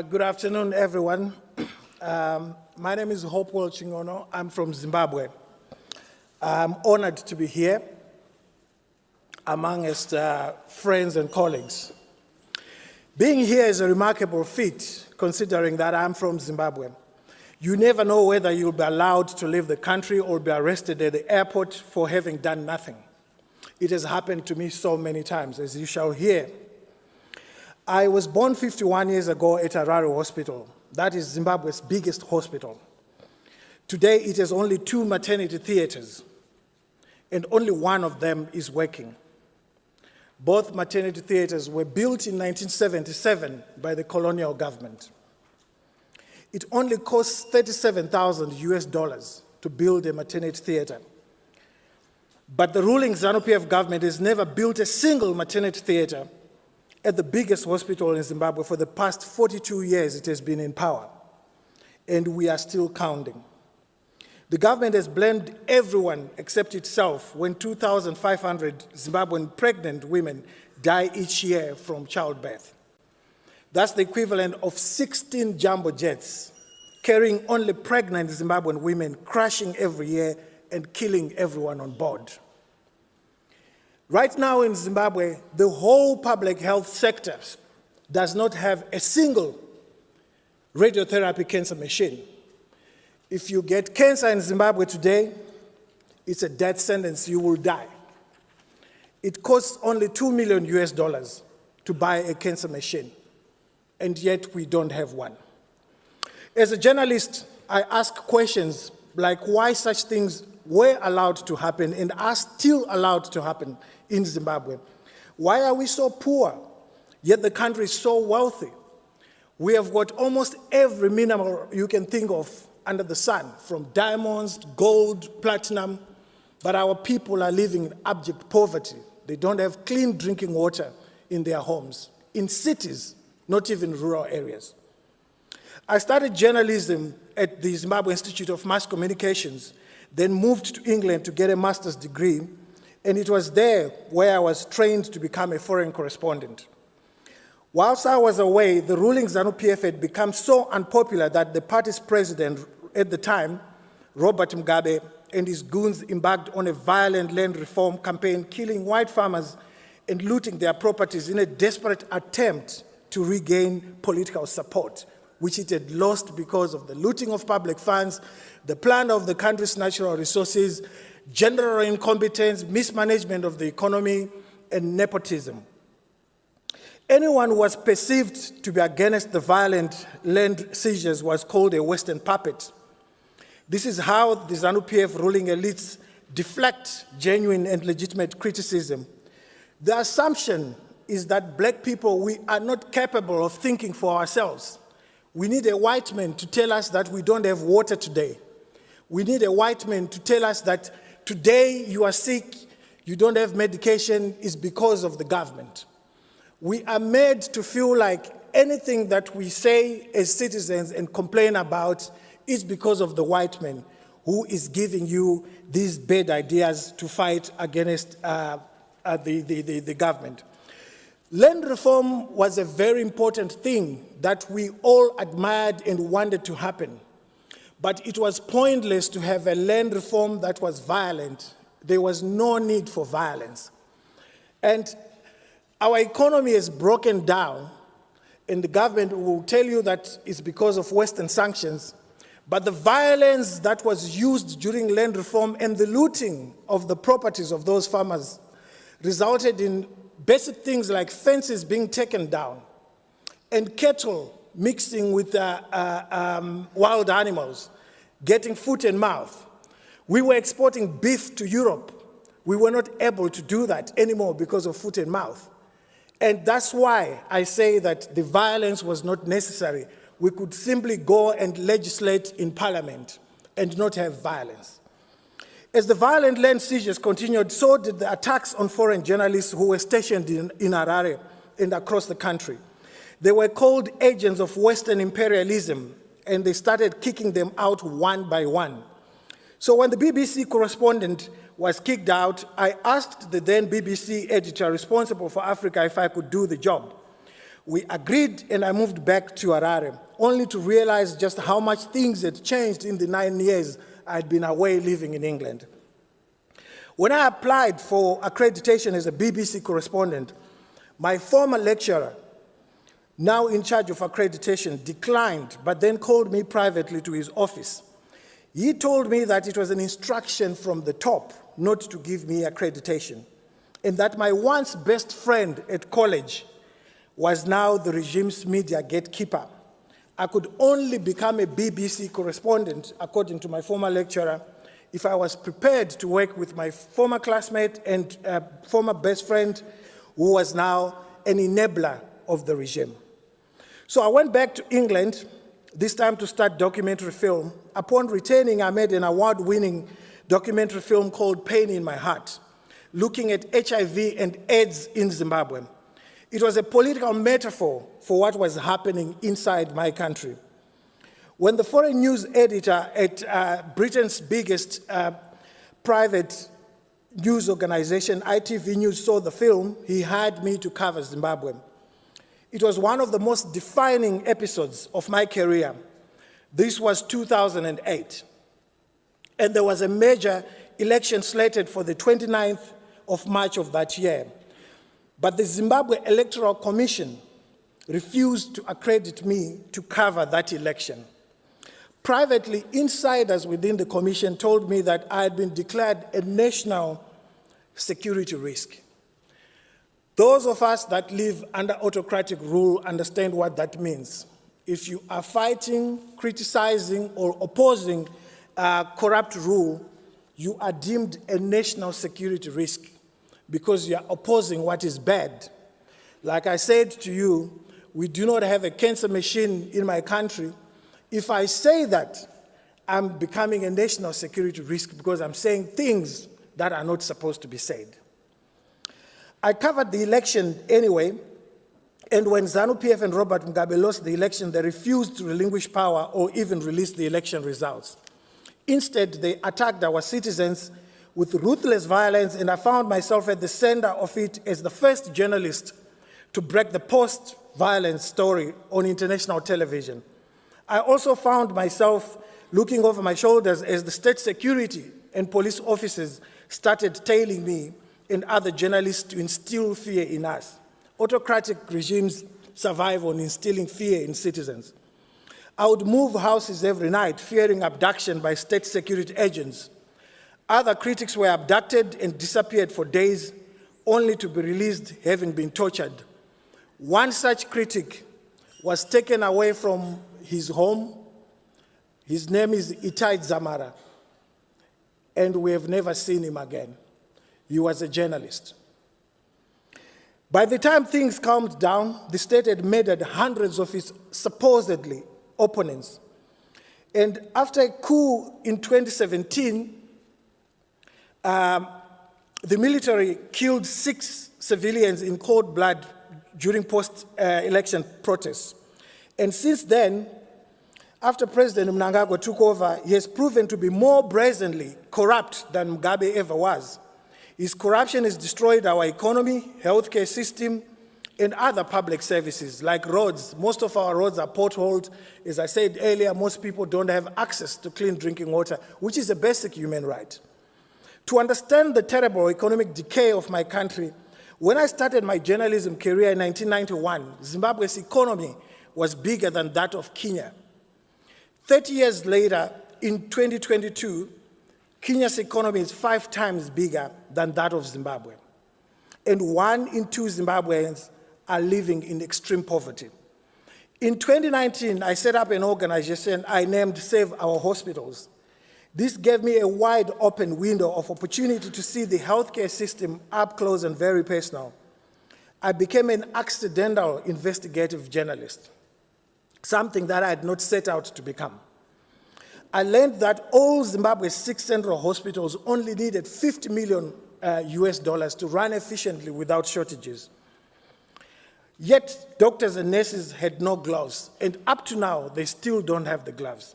Good afternoon, everyone. My name is Hopewell. I'm from Zimbabwe. I'm honored to be here amongst friends and colleagues. Being here is a remarkable feat, considering that I'm from Zimbabwe. You never know whether you'll be allowed to leave the country or be arrested at the airport for having done nothing. It has happened to me so many times, as you shall hear. I was born 51 years ago at Harare Hospital. That is Zimbabwe's biggest hospital. Today, it has only 2 maternity theaters, and only one of them is working. Both maternity theaters were built in 1977 by the colonial government. It only costs $37,000 to build a maternity theater. But the ruling ZANUPF government has never built a single maternity theater at the biggest hospital in Zimbabwe. For the past 42 years it has been in power, and we are still counting. The government has blamed everyone except itself when 2,500 Zimbabwean pregnant women die each year from childbirth. That's the equivalent of 16 jumbo jets carrying only pregnant Zimbabwean women, crashing every year and killing everyone on board. Right now in Zimbabwe, the whole public health sector does not have a single radiotherapy cancer machine. If you get cancer in Zimbabwe today, it's a death sentence, you will die. It costs only $2 million to buy a cancer machine, and yet we don't have one. As a journalist, I ask questions like why such things were allowed to happen and are still allowed to happen in Zimbabwe. Why are we so poor, yet the country is so wealthy? We have got almost every mineral you can think of under the sun, from diamonds, gold, platinum, but our people are living in abject poverty. They don't have clean drinking water in their homes, in cities, not even rural areas. I started journalism at the Zimbabwe Institute of Mass Communications, then moved to England to get a master's degree, and it was there where I was trained to become a foreign correspondent. Whilst I was away, the ruling ZANUPF had become so unpopular that the party's president at the time, Robert Mugabe, and his goons embarked on a violent land reform campaign, killing white farmers and looting their properties in a desperate attempt to regain political support, which it had lost because of the looting of public funds, the plunder of the country's natural resources, general incompetence, mismanagement of the economy, and nepotism. Anyone who was perceived to be against the violent land seizures was called a Western puppet. This is how the ZANUPF ruling elites deflect genuine and legitimate criticism. The assumption is that black people, we are not capable of thinking for ourselves. We need a white man to tell us that we don't have water today. We need a white man to tell us that today you are sick, you don't have medication, is because of the government. We are made to feel like anything that we say as citizens and complain about is because of the white man who is giving you these bad ideas to fight against the government. Land reform was a very important thing that we all admired and wanted to happen. But it was pointless to have a land reform that was violent. There was no need for violence. And our economy is broken down, and the government will tell you that it's because of Western sanctions. But the violence that was used during land reform and the looting of the properties of those farmers resulted in basic things like fences being taken down and cattle mixing with wild animals, getting foot and mouth. We were exporting beef to Europe. We were not able to do that anymore because of foot and mouth. And that's why I say that the violence was not necessary. We could simply go and legislate in parliament and not have violence. As the violent land seizures continued, so did the attacks on foreign journalists who were stationed in Harare and across the country. They were called agents of Western imperialism, and they started kicking them out one by one. So when the BBC correspondent was kicked out, I asked the then BBC editor responsible for Africa if I could do the job. We agreed, and I moved back to Harare, only to realize just how much things had changed in the 9 years I'd been away living in England. When I applied for accreditation as a BBC correspondent, my former lecturer, now in charge of accreditation, declined, but then called me privately to his office. He told me that it was an instruction from the top not to give me accreditation, and that my once best friend at college was now the regime's media gatekeeper. I could only become a BBC correspondent, according to my former lecturer, if I was prepared to work with my former classmate and former best friend, who was now an enabler of the regime. So I went back to England, this time to start documentary film. Upon returning, I made an award-winning documentary film called Pain in My Heart, looking at HIV and AIDS in Zimbabwe. It was a political metaphor for what was happening inside my country. When the foreign news editor at Britain's biggest private news organization, ITV News, saw the film, he hired me to cover Zimbabwe. It was one of the most defining episodes of my career. This was 2008. And there was a major election slated for the 29th of March of that year. But the Zimbabwe Electoral Commission refused to accredit me to cover that election. Privately, insiders within the commission told me that I had been declared a national security risk. Those of us that live under autocratic rule understand what that means. If you are fighting, criticizing, or opposing corrupt rule, you are deemed a national security risk because you are opposing what is bad. Like I said to you, we do not have a cancer machine in my country. If I say that, I'm becoming a national security risk because I'm saying things that are not supposed to be said. I covered the election anyway, and when ZANUPF and Robert Mugabe lost the election, they refused to relinquish power or even release the election results. Instead, they attacked our citizens with ruthless violence, and I found myself at the center of it as the first journalist to break the post-violence story on international television. I also found myself looking over my shoulders as the state security and police officers started tailing me and other journalists to instill fear in us. Autocratic regimes survive on instilling fear in citizens. I would move houses every night, fearing abduction by state security agents. Other critics were abducted and disappeared for days, only to be released having been tortured. One such critic was taken away from his home. His name is Itai Zamara, and we have never seen him again. He was a journalist. By the time things calmed down, the state had murdered hundreds of its supposedly opponents. And after a coup in 2017, the military killed 6 civilians in cold blood during post-election protests. And since then, after President Mnangagwa took over, he has proven to be more brazenly corrupt than Mugabe ever was. His corruption has destroyed our economy, healthcare system, and other public services like roads. Most of our roads are potholed. As I said earlier, most people don't have access to clean drinking water, which is a basic human right. To understand the terrible economic decay of my country, when I started my journalism career in 1991, Zimbabwe's economy was bigger than that of Kenya. 30 years later, in 2022, Kenya's economy is 5 times bigger than that of Zimbabwe. And 1 in 2 Zimbabweans are living in extreme poverty. In 2019, I set up an organization I named Save Our Hospitals. This gave me a wide open window of opportunity to see the healthcare system up close and very personal. I became an accidental investigative journalist, something that I had not set out to become. I learned that all Zimbabwe's 6 central hospitals only needed $50 million US to run efficiently without shortages. Yet doctors and nurses had no gloves, and up to now, they still don't have the gloves.